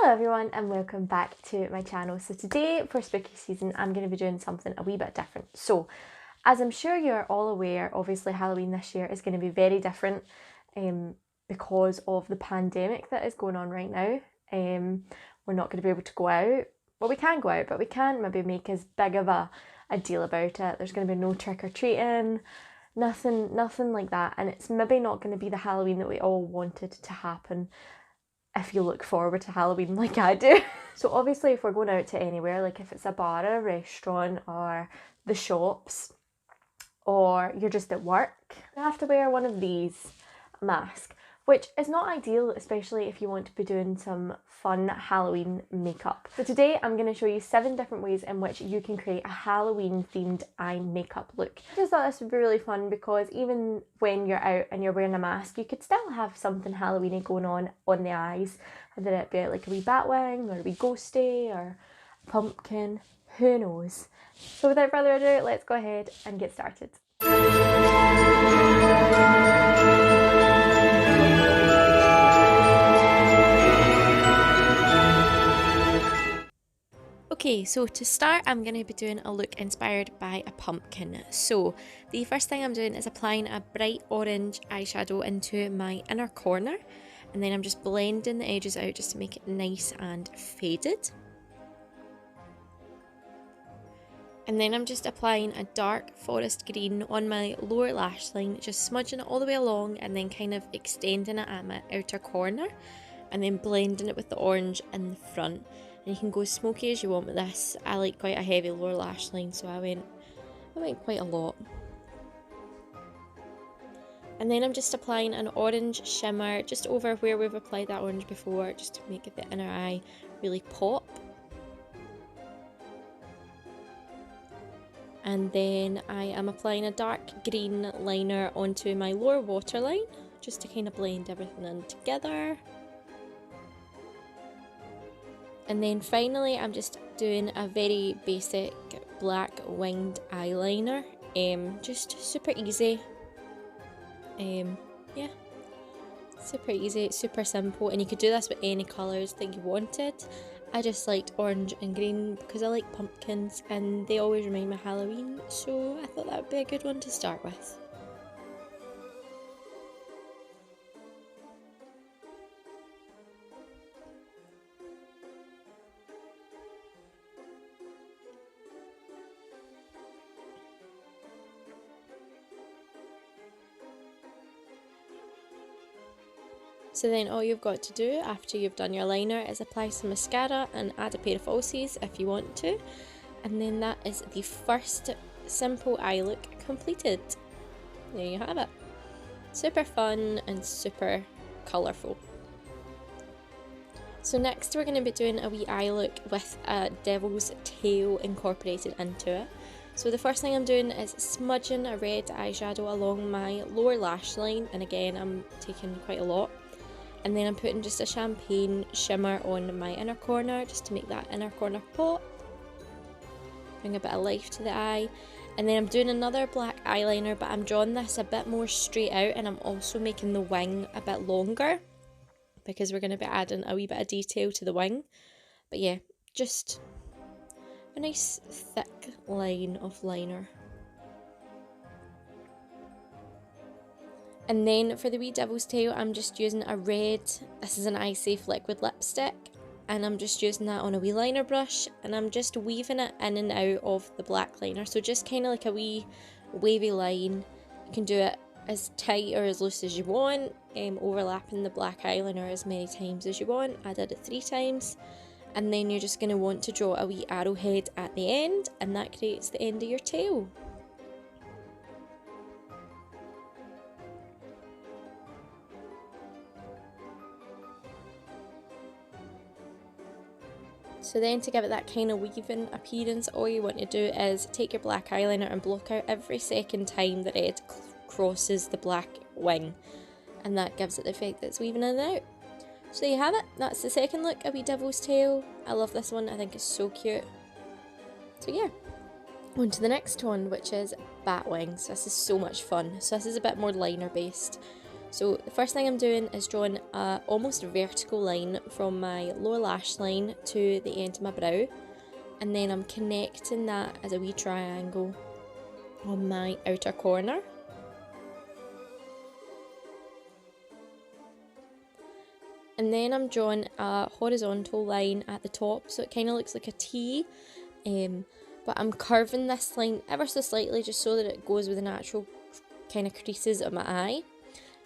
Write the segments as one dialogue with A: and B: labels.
A: Hello everyone and welcome back to my channel. So today for spooky season I'm going to be doing something a wee bit different. So as I'm sure you're all aware, obviously Halloween this year is going to be very different because of the pandemic that is going on right now. We're not going to be able to go out. Well, we can go out, but we can't maybe make as big of a deal about it. There's going to be no trick-or-treating, nothing like that, and it's maybe not going to be the Halloween that we all wanted to happen if you look forward to Halloween like I do. So obviously if we're going out to anywhere, like if it's a bar or a restaurant or the shops or you're just at work, you have to wear one of these, a mask, which is not ideal, especially if you want to be doing some fun Halloween makeup. So today I'm going to show you 7 different ways in which you can create a Halloween themed eye makeup look. I just thought this would be really fun because even when you're out and you're wearing a mask, you could still have something Halloweeny going on the eyes, whether it be like a wee bat wing or a wee ghosty or a pumpkin, who knows. So without further ado, let's go ahead and get started. Okay, so to start I'm going to be doing a look inspired by a pumpkin. So the first thing I'm doing is applying a bright orange eyeshadow into my inner corner, and then I'm just blending the edges out just to make it nice and faded. And then I'm just applying a dark forest green on my lower lash line, just smudging it all the way along and then kind of extending it at my outer corner and then blending it with the orange in the front. And you can go as smoky as you want with this. I like quite a heavy lower lash line, so I went quite a lot. And then I'm just applying an orange shimmer just over where we've applied that orange before, just to make the inner eye really pop. And then I am applying a dark green liner onto my lower waterline, just to kind of blend everything in together. And then finally I'm just doing a very basic black winged eyeliner, just super easy. Yeah, super easy, super simple, and you could do this with any colours that you wanted. I just liked orange and green because I like pumpkins and they always remind me of Halloween, so I thought that would be a good one to start with. So then all you've got to do after you've done your liner is apply some mascara and add a pair of falsies if you want to. And then that is the first simple eye look completed. There you have it. Super fun and super colourful. So next we're going to be doing a wee eye look with a devil's tail incorporated into it. So the first thing I'm doing is smudging a red eyeshadow along my lower lash line, and again I'm taking quite a lot. And then I'm putting just a champagne shimmer on my inner corner just to make that inner corner pop. Bring a bit of life to the eye. And then I'm doing another black eyeliner, but I'm drawing this a bit more straight out, and I'm also making the wing a bit longer because we're going to be adding a wee bit of detail to the wing. But yeah, just a nice thick line of liner. And then for the wee devil's tail, I'm just using a red, this is an Eye Safe liquid lipstick, and I'm just using that on a wee liner brush, and I'm just weaving it in and out of the black liner, so just kind of like a wee wavy line. You can do it as tight or as loose as you want, overlapping the black eyeliner as many times as you want. I did it 3 times, and then you're just going to want to draw a wee arrowhead at the end, and that creates the end of your tail. So then to give it that kind of weaving appearance, all you want to do is take your black eyeliner and block out every second time the red crosses the black wing, and that gives it the effect that it's weaving in and out. So there you have it, that's the second look, a wee devil's tail. I love this one, I think it's so cute. So yeah, on to the next one, which is bat wings. This is so much fun. So this is a bit more liner based. So the first thing I'm doing is drawing a almost vertical line from my lower lash line to the end of my brow, and then I'm connecting that as a wee triangle on my outer corner. And then I'm drawing a horizontal line at the top, so it kind of looks like a T, but I'm curving this line ever so slightly just so that it goes with the natural kind of creases of my eye.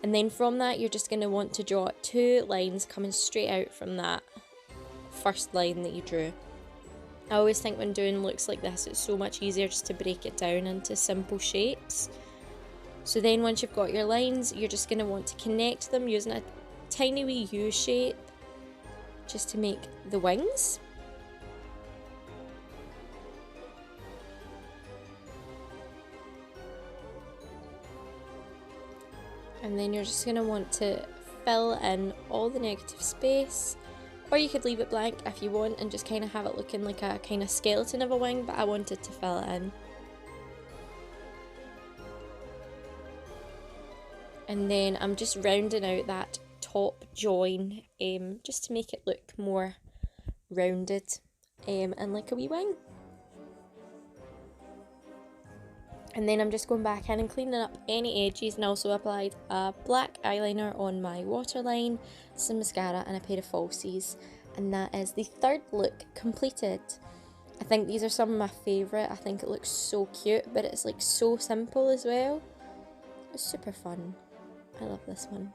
A: And then from that, you're just going to want to draw 2 lines coming straight out from that first line that you drew. I always think when doing looks like this, it's so much easier just to break it down into simple shapes. So then once you've got your lines, you're just going to want to connect them using a tiny wee U shape just to make the wings. And then you're just going to want to fill in all the negative space, or you could leave it blank if you want and just kind of have it looking like a kind of skeleton of a wing, but I wanted to fill it in. And then I'm just rounding out that top join just to make it look more rounded and like a wee wing. And then I'm just going back in and cleaning up any edges, and also applied a black eyeliner on my waterline, some mascara and a pair of falsies. And that is the third look completed. I think these are some of my favourite. I think it looks so cute, but it's like so simple as well. It's super fun. I love this one.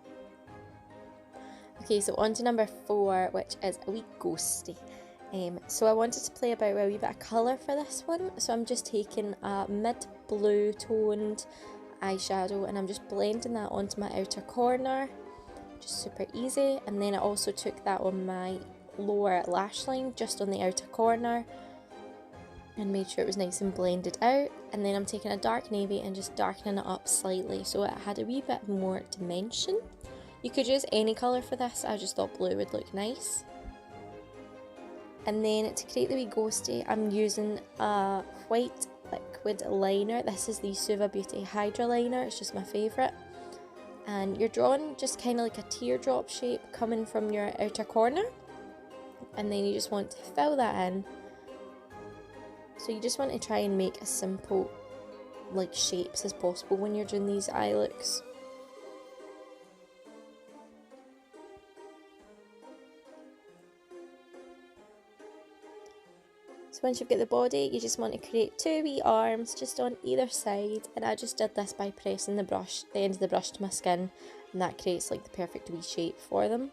A: Okay, so on to number 4, which is a wee ghosty. So I wanted to play about with a wee bit of colour for this one, so I'm just taking a mid-blue toned eyeshadow and I'm just blending that onto my outer corner, just super easy. And then I also took that on my lower lash line, just on the outer corner, and made sure it was nice and blended out. And then I'm taking a dark navy and just darkening it up slightly so it had a wee bit more dimension. You could use any colour for this, I just thought blue would look nice. And then to create the wee ghosty, I'm using a white liquid liner. This is the SUVA Beauty Hydra liner, it's just my favourite. And you're drawing just kind of like a teardrop shape coming from your outer corner. And then you just want to fill that in. So you just want to try and make as simple like shapes as possible when you're doing these eye looks. So once you've got the body, you just want to create 2 wee arms just on either side, and I just did this by pressing the end of the brush to my skin, and that creates like the perfect wee shape for them.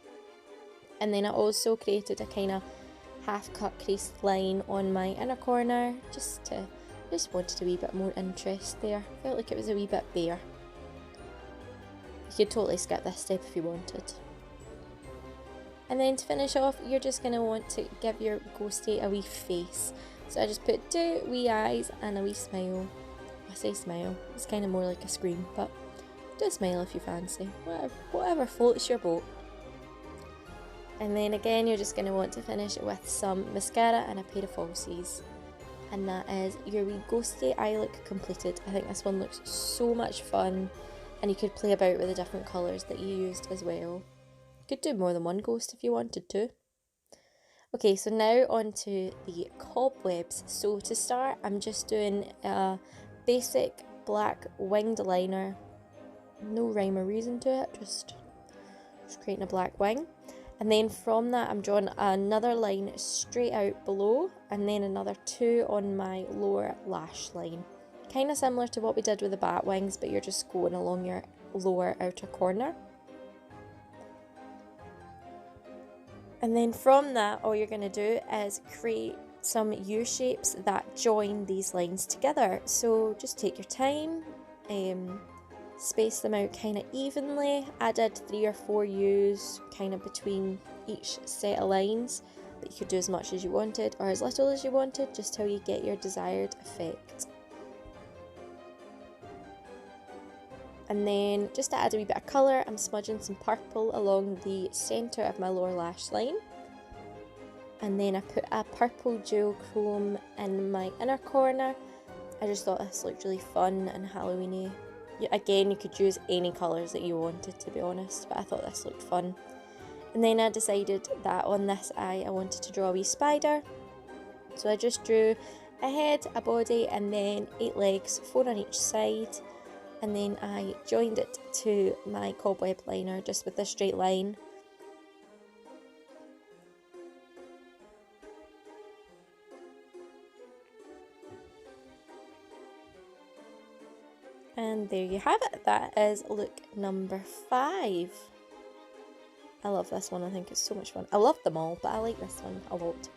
A: And then I also created a kind of half cut creased line on my inner corner, just wanted a wee bit more interest there. Felt like it was a wee bit bare. You could totally skip this step if you wanted. And then to finish off, you're just going to want to give your ghosty a wee face. So I just put 2 wee eyes and a wee smile. I say smile, it's kind of more like a scream, but do a smile if you fancy. Whatever floats your boat. And then again, you're just going to want to finish it with some mascara and a pair of falsies. And that is your wee ghosty eye look completed. I think this one looks so much fun, and you could play about with the different colours that you used as well. You could do more than one ghost if you wanted to. Okay, so now on to the cobwebs. So to start, I'm just doing a basic black winged liner. No rhyme or reason to it, just creating a black wing. And then from that, I'm drawing another line straight out below, and then another 2 on my lower lash line. Kind of similar to what we did with the bat wings, but you're just going along your lower outer corner. And then from that, all you're going to do is create some U-shapes that join these lines together. So just take your time, space them out kind of evenly. I did 3 or 4 U's kind of between each set of lines, but you could do as much as you wanted or as little as you wanted, just till you get your desired effect. And then just to add a wee bit of colour, I'm smudging some purple along the centre of my lower lash line. And then I put a purple duochrome in my inner corner. I just thought this looked really fun and Halloweeny Again, you could use any colours that you wanted, to be honest, but I thought this looked fun. And then I decided that on this eye I wanted to draw a wee spider. So I just drew a head, a body, and then 8 legs, 4 on each side. And then I joined it to my cobweb liner just with a straight line. And there you have it. That is look number 5. I love this one. I think it's so much fun. I love them all, but I like this one a lot.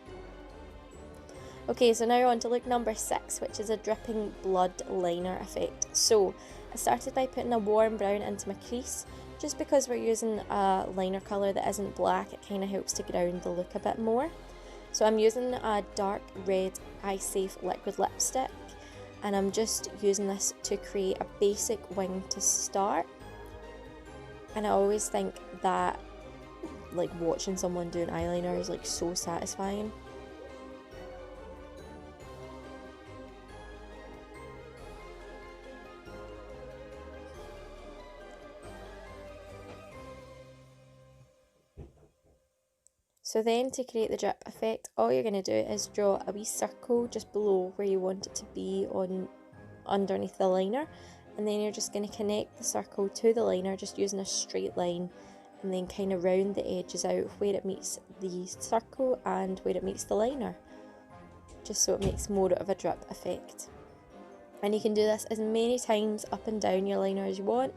A: Okay, so now we're on to look number 6, which is a dripping blood liner effect. So I started by putting a warm brown into my crease. Just because we're using a liner colour that isn't black, it kind of helps to ground the look a bit more. So I'm using a dark red Eye Safe liquid lipstick. And I'm just using this to create a basic wing to start. And I always think that like watching someone do an eyeliner is like so satisfying. So then to create the drip effect, all you're going to do is draw a wee circle just below where you want it to be on underneath the liner, and then you're just going to connect the circle to the liner just using a straight line, and then kind of round the edges out where it meets the circle and where it meets the liner, just so it makes more of a drip effect. And you can do this as many times up and down your liner as you want.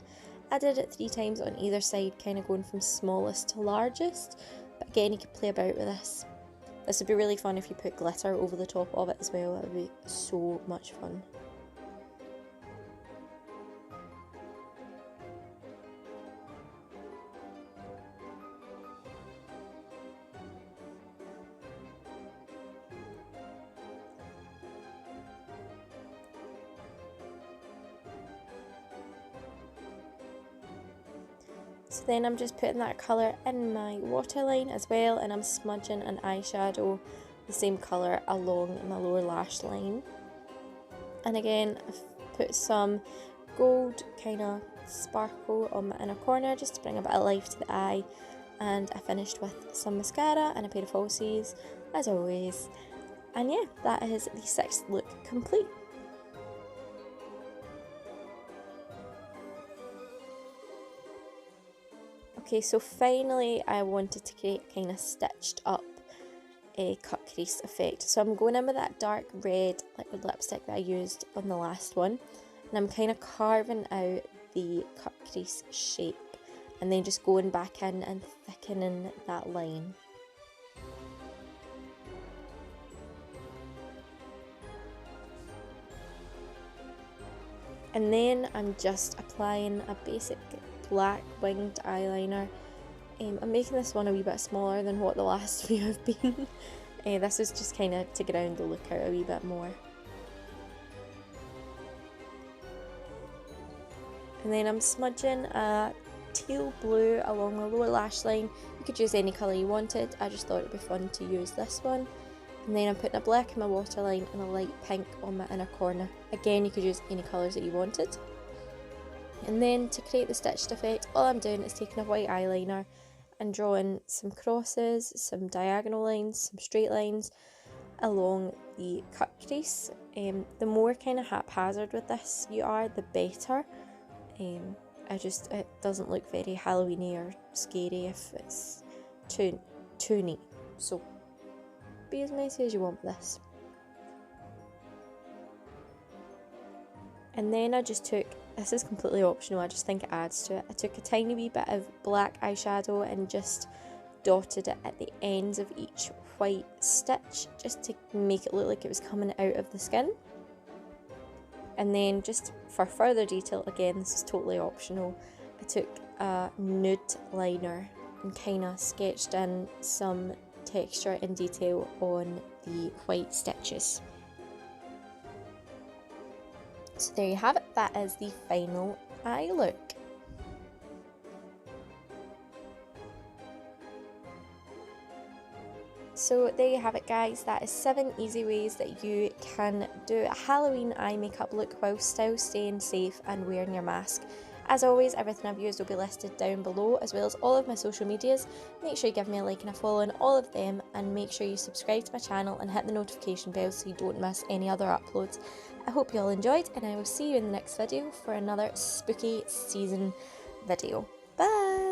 A: I did it 3 times on either side, kind of going from smallest to largest. But again, you could play about with this. This would be really fun if you put glitter over the top of it as well. That would be so much fun. So then I'm just putting that colour in my waterline as well, and I'm smudging an eyeshadow the same colour along my lower lash line. And again, I've put some gold kind of sparkle on my inner corner just to bring a bit of life to the eye. And I finished with some mascara and a pair of falsies, as always. And yeah, that is the 6th look complete. Okay, so finally I wanted to create a kind of stitched up cut crease effect. So I'm going in with that dark red liquid lipstick that I used on the last one, and I'm kind of carving out the cut crease shape and then just going back in and thickening that line. And then I'm just applying a basic black winged eyeliner. I'm making this one a wee bit smaller than what the last few have been. This is just kind of to ground the look out a wee bit more. And then I'm smudging a teal blue along the lower lash line. You could use any colour you wanted, I just thought it would be fun to use this one. And then I'm putting a black in my waterline and a light pink on my inner corner. Again, you could use any colours that you wanted. And then to create the stitched effect, all I'm doing is taking a white eyeliner and drawing some crosses, some diagonal lines, some straight lines along the cut crease. The more kind of haphazard with this you are, the better. It doesn't look very Halloweeny or scary if it's too neat. So be as messy as you want with this. And then I just took, this is completely optional, I just think it adds to it. I took a tiny wee bit of black eyeshadow and just dotted it at the ends of each white stitch just to make it look like it was coming out of the skin. And then just for further detail, again this is totally optional, I took a nude liner and kind of sketched in some texture and detail on the white stitches. So there you have it, that is the final eye look. So there you have it guys, that is 7 easy ways that you can do a Halloween eye makeup look while still staying safe and wearing your mask. As always, everything I've used will be listed down below, as well as all of my social medias. Make sure you give me a like and a follow on all of them, and make sure you subscribe to my channel and hit the notification bell so you don't miss any other uploads. I hope you all enjoyed, and I will see you in the next video for another spooky season video. Bye!